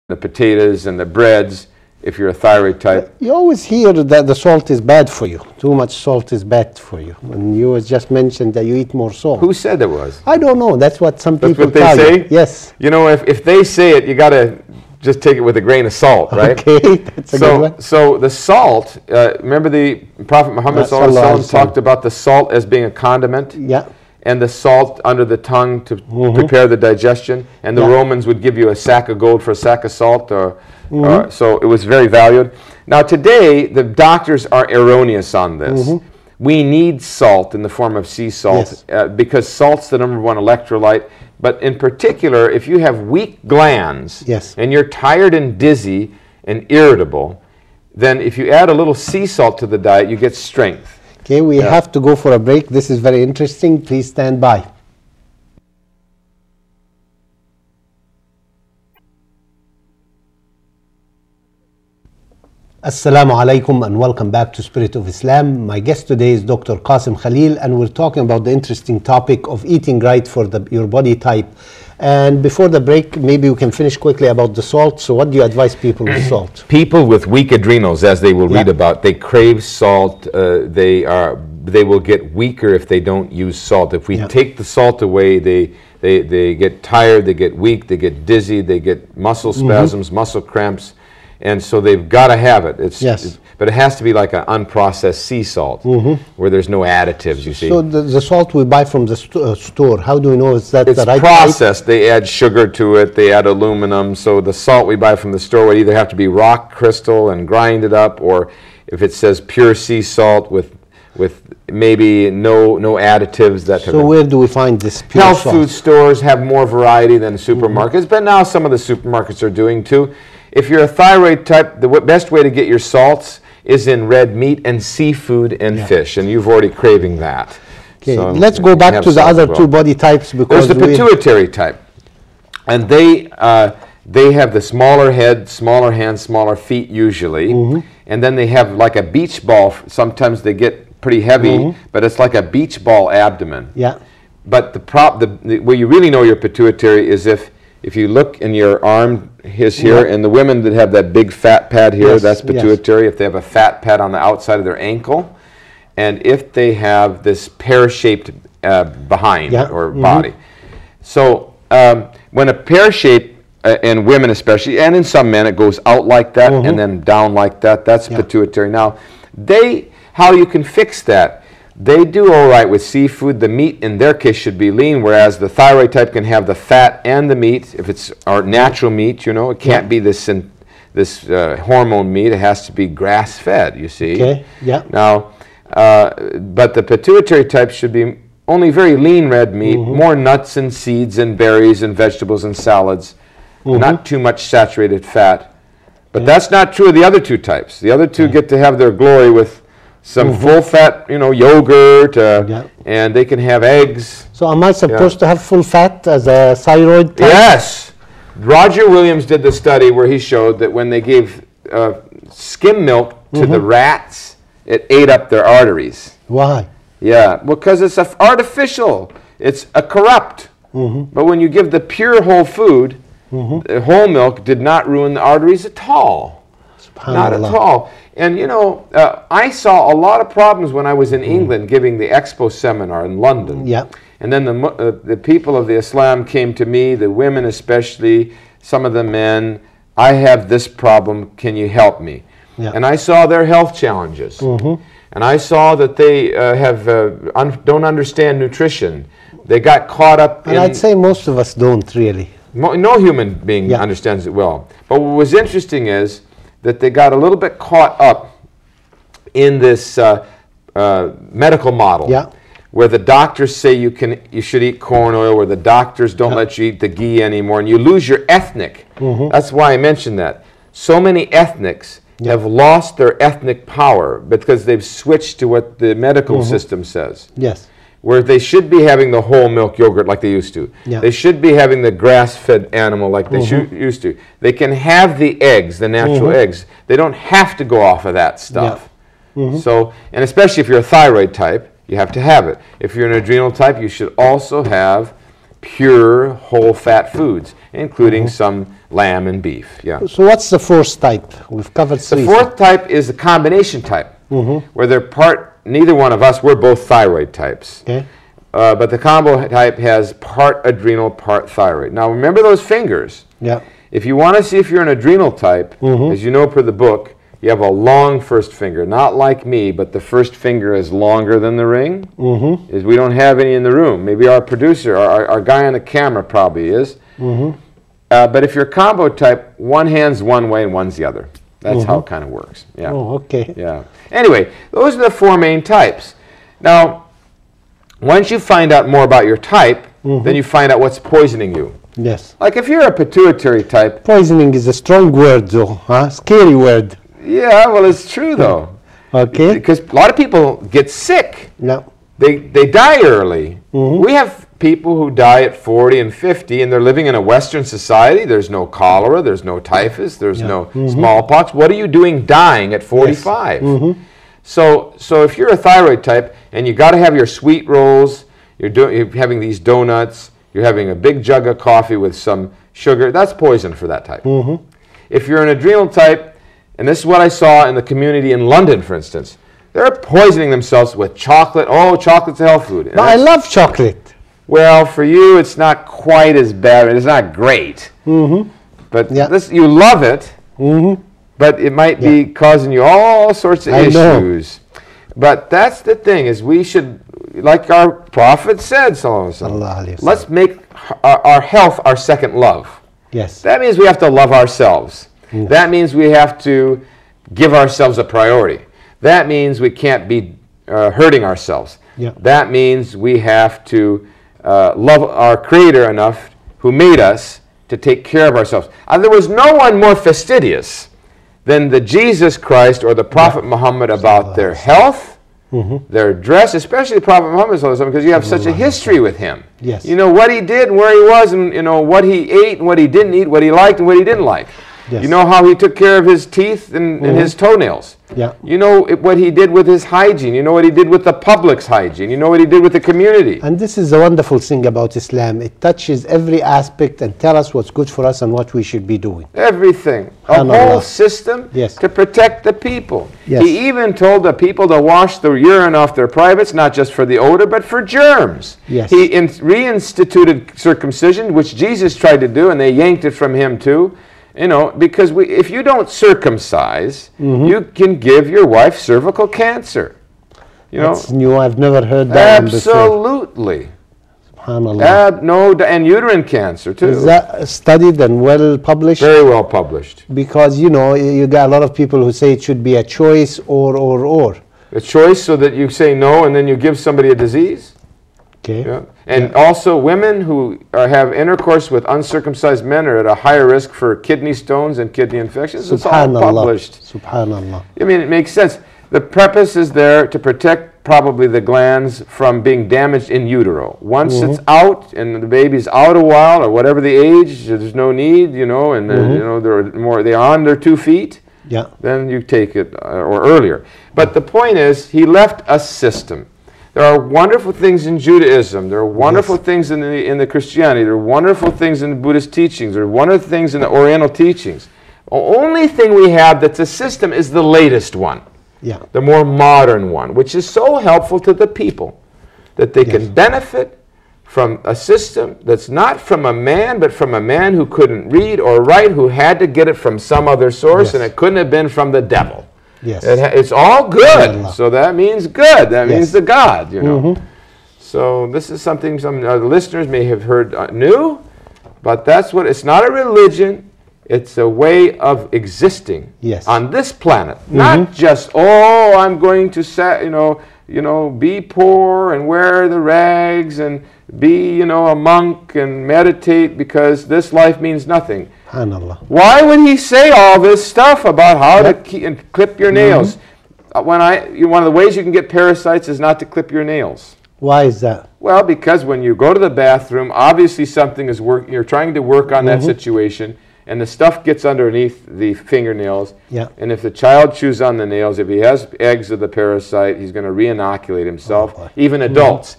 the potatoes and the breads if you're a thyroid type. You always hear that the salt is bad for you. Too much salt is bad for you. And you just mentioned that you eat more salt. Who said it was? I don't know. That's what some people tell you. Say? Yes. You know, if they say it, you got to just take it with a grain of salt, right? Okay, that's a good one. So the salt, remember the Prophet Muhammad talked about the salt as being a condiment? Yeah. And the salt under the tongue to prepare the digestion. And the Romans would give you a sack of gold for a sack of salt. So it was very valued. Now today, the doctors are erroneous on this. We need salt in the form of sea salt because salt's the #1 electrolyte. But in particular, if you have weak glands and you're tired and dizzy and irritable, then if you add a little sea salt to the diet, you get strength. Okay, we have to go for a break. This is very interesting. Please stand by. Assalamu alaikum and welcome back to Spirit of Islam. My guest today is Dr. Kaasem Khalil, and we're talking about the interesting topic of eating right for your body type. And before the break, maybe we can finish quickly about the salt. So what do you advise people with salt? People with weak adrenals, as they will read about, they crave salt. They will get weaker if they don't use salt. If we take the salt away, they get tired, they get weak, they get dizzy, they get muscle spasms, muscle cramps. And so they've got to have it. But it has to be like an unprocessed sea salt, where there's no additives, you see. So the salt we buy from the store, how do we know is that the right processed? Type? They add sugar to it, they add aluminum. So the salt we buy from the store would either have to be rock crystal and grind it up, or if it says pure sea salt with maybe no additives. So where do we find this pure salt? Health food stores have more variety than supermarkets, but now some of the supermarkets are doing too. If you're a thyroid type, the best way to get your salts is in red meat and seafood and fish, and you've already craving that. Okay, so let's go back to the other two body types. Because there's the pituitary type, and they have the smaller head, smaller hands, smaller feet usually, and then they have like a beach ball. Sometimes they get pretty heavy, but it's like a beach ball abdomen. Yeah. But where you really know your pituitary is if you look in your arm, here, and the women that have that big fat pad here, that's pituitary. If they have a fat pad on the outside of their ankle, and if they have this pear-shaped behind or body. So when a pear-shaped, in women especially, and in some men, it goes out like that and then down like that, that's pituitary. Now, how you can fix that? They do all right with seafood. The meat in their case should be lean, whereas the thyroid type can have the fat and the meat. If it's our natural meat, you know, it can't be this hormone meat. It has to be grass-fed, you see. Okay, Now, but the pituitary type should be only very lean red meat, more nuts and seeds and berries and vegetables and salads, not too much saturated fat. But that's not true of the other two types. The other two get to have their glory with some full-fat, yogurt, and they can have eggs. So am I supposed to have full fat as a thyroid type? Yes. Roger Williams did the study where he showed that when they gave skim milk to the rats, it ate up their arteries. Why? Yeah, because it's artificial. It's a corrupt. But when you give the pure whole food, the whole milk did not ruin the arteries at all. Not at all. And I saw a lot of problems when I was in England giving the Expo seminar in London. Yeah. And then the people of the Islam came to me, the women especially, some of the men. I have this problem. Can you help me? Yeah. And I saw their health challenges. And I saw that they don't understand nutrition. They got caught up in... And I'd say most of us don't really. No human being understands it well. But what was interesting is that they got a little bit caught up in this medical model, where the doctors say you should eat corn oil, where the doctors don't let you eat the ghee anymore, and you lose your ethnic. That's why I mentioned that. So many ethnics have lost their ethnic power because they've switched to what the medical system says. Yes. Where they should be having the whole milk yogurt like they used to. They should be having the grass-fed animal like they used to. They can have the eggs, the natural eggs. They don't have to go off of that stuff. So, and especially if you're a thyroid type, you have to have it. If you're an adrenal type, you should also have pure whole fat foods, including some lamb and beef. Yeah. So what's the fourth type? We've covered three. The fourth type is the combination type, where they're neither one of us, we're both thyroid types. Okay. But the combo type has part adrenal, part thyroid. Now remember those fingers. Yeah. If you want to see if you're an adrenal type, as you know per the book, you have a long first finger. Not like me, but the first finger is longer than the ring. We don't have any in the room. Maybe our producer, our guy on the camera probably is. But if you're combo type, one hand's one way and one's the other. That's how it kind of works. Yeah. Oh, okay. Yeah. Anyway, those are the four main types. Now, once you find out more about your type, then you find out what's poisoning you. Yes. Like if you're a pituitary type. Poisoning is a strong word, though, huh? Scary word. Yeah, well, it's true, though. Okay. Because a lot of people get sick. No. They die early. We have people who die at 40 and 50, and they're living in a Western society. There's no cholera, there's no typhus, there's no smallpox. What are you doing dying at 45? Yes. So if you're a thyroid type, and you got to have your sweet rolls, you're having these donuts, you're having a big jug of coffee with some sugar, that's poison for that type. If you're an adrenal type, and this is what I saw in the community in London, for instance, they're poisoning themselves with chocolate. Oh, chocolate's a health food. But I love chocolate. Well, for you, it's not quite as bad. It's not great. But you love it, but it might be causing you all sorts of issues. But that's the thing, is we should, like our prophet said, let's make our health our second love. Yes. That means we have to love ourselves. That means we have to give ourselves a priority. That means we can't be hurting ourselves. That means we have to love our Creator enough, who made us, to take care of ourselves. There was no one more fastidious than the Jesus Christ or the Prophet Muhammad about their health, their dress, especially the Prophet Muhammad, because you have such a history with him. Yes. You know what he did and where he was, and you know what he ate and what he didn't eat, what he liked and what he didn't like. Yes. You know how he took care of his teeth and his toenails. Yeah. You know what he did with his hygiene. You know what he did with the public's hygiene. You know what he did with the community. And this is a wonderful thing about Islam. It touches every aspect and tells us what's good for us and what we should be doing. Everything. A whole system to protect the people. Yes. He even told the people to wash the urine off their privates, not just for the odor, but for germs. Yes. He reinstituted circumcision, which Jesus tried to do, and they yanked it from him too. You know, because if you don't circumcise, you can give your wife cervical cancer. You know, that's new. I've never heard that. Absolutely. SubhanAllah. And uterine cancer too. Is that studied and well published? Very well published. Because you know, you got a lot of people who say it should be a choice or. A choice, so that you say no and then you give somebody a disease. Okay. Yeah. And also women who have intercourse with uncircumcised men are at a higher risk for kidney stones and kidney infections. It's all published. Subhanallah. I mean, it makes sense. The preface is there to protect probably the glands from being damaged in utero. Once it's out and the baby's out a while, or whatever the age, there's no need, you know, and you know they're on their 2 feet. Yeah. Then you take it, or earlier. But the point is, he left a system. There are wonderful things in Judaism. There are wonderful things in the Christianity. There are wonderful things in the Buddhist teachings. There are wonderful things in the Oriental teachings. The only thing we have that's a system is the latest one. Yeah. The more modern one, which is so helpful to the people that they can benefit from a system that's not from a man, but from a man who couldn't read or write, who had to get it from some other source, and it couldn't have been from the devil. Yes. It's all good. So that means good. That means the God, you know. So this is something some listeners may have heard new, but that's what, it's not a religion. It's a way of existing on this planet. Not just, oh, I'm going to be poor and wear the rags and be, you know, a monk and meditate because this life means nothing. Why would he say all this stuff about how to clip your nails? One of the ways you can get parasites is not to clip your nails. Why is that? Well, because when you go to the bathroom, obviously something is working. You're trying to work on that situation, and the stuff gets underneath the fingernails. Yeah. And if the child chews on the nails, if he has eggs of the parasite, he's going to re-inoculate himself. Even adults.